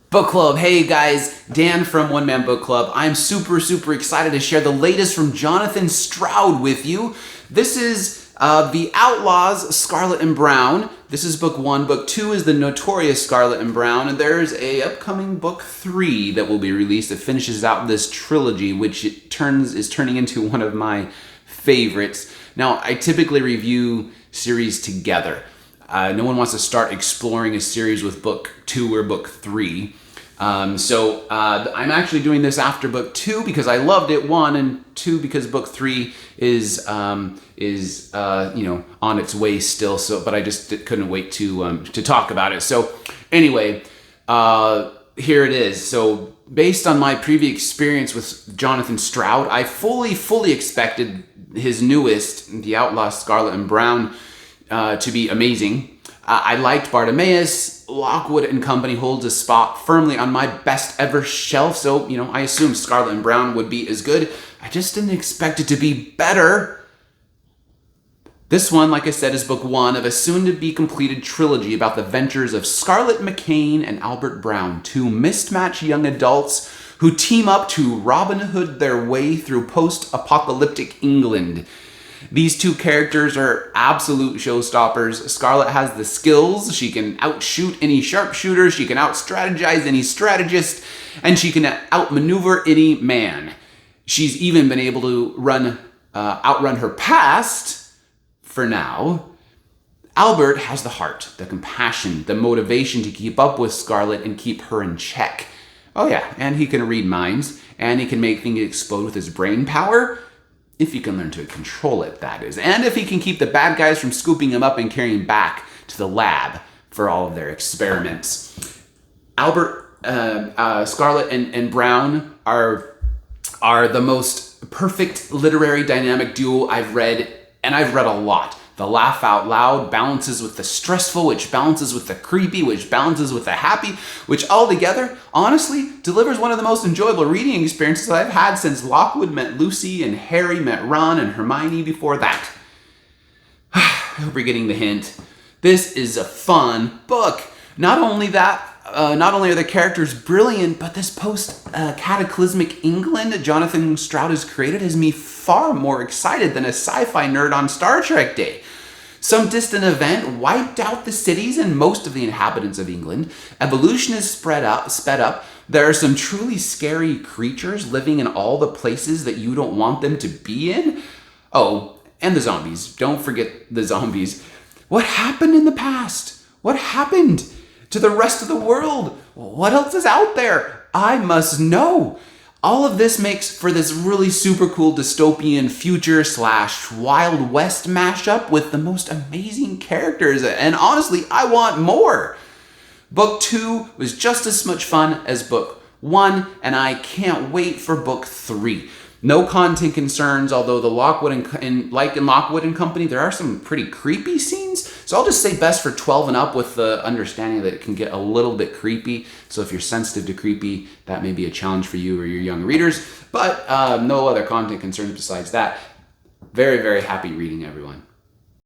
Book Club. Hey guys, Dan from One Man Book Club. I'm super excited to share the latest from Jonathan Stroud with you. This is the Outlaws Scarlett and Browne. This is book 1. Book 2 is the Notorious Scarlett and Browne, and there's a upcoming book 3 that will be released that finishes out this trilogy, which is turning into one of my favorites. Now, I typically review series together. No one wants to start exploring a series with book 2 or book 3. So I'm actually doing this after book 2 because I loved it, 1, and 2 because book 3 is on its way still. So, but I just couldn't wait to talk about it. So anyway, here it is. So based on my previous experience with Jonathan Stroud, I fully expected his newest, The Outlaws Scarlett and Browne, to be amazing. I liked Bartimaeus. Lockwood and Company holds a spot firmly on my best ever shelf, so, I assumed Scarlett and Browne would be as good. I just didn't expect it to be better. This one, like I said, is book 1 of a soon-to-be completed trilogy about the ventures of Scarlett McCain and Albert Browne, two mismatched young adults who team up to Robin Hood their way through post-apocalyptic England. These two characters are absolute showstoppers. Scarlett has the skills. She can outshoot any sharpshooter. She can out-strategize any strategist. And she can outmaneuver any man. She's even been able to outrun her past, for now. Albert has the heart, the compassion, the motivation to keep up with Scarlett and keep her in check. Oh yeah, and he can read minds. And he can make things explode with his brain power. If he can learn to control it, that is. And if he can keep the bad guys from scooping him up and carrying him back to the lab for all of their experiments. Scarlett and Browne are the most perfect literary dynamic duo I've read, and I've read a lot. The laugh out loud balances with the stressful, which balances with the creepy, which balances with the happy, which altogether, honestly, delivers one of the most enjoyable reading experiences I've had since Lockwood met Lucy and Harry met Ron and Hermione before that. I hope you're getting the hint. This is a fun book. Not only are the characters brilliant, but this post-cataclysmic England Jonathan Stroud has created has me far more excited than a sci-fi nerd on Star Trek Day. Some distant event wiped out the cities and most of the inhabitants of England. Evolution is sped up. There are some truly scary creatures living in all the places that you don't want them to be in. Oh, and the zombies. Don't forget the zombies. What happened in the past? What happened to the rest of the world? What else is out there? I must know. All of this makes for this really super cool dystopian future / Wild West mashup with the most amazing characters. And honestly, I want more. Book 2 was just as much fun as book 1, and I can't wait for book 3. No content concerns, although the Lockwood and Lockwood and Company, there are some pretty creepy scenes. So I'll just say best for 12 and up with the understanding that it can get a little bit creepy. So if you're sensitive to creepy, that may be a challenge for you or your young readers. But no other content concerns besides that. Very happy reading, everyone.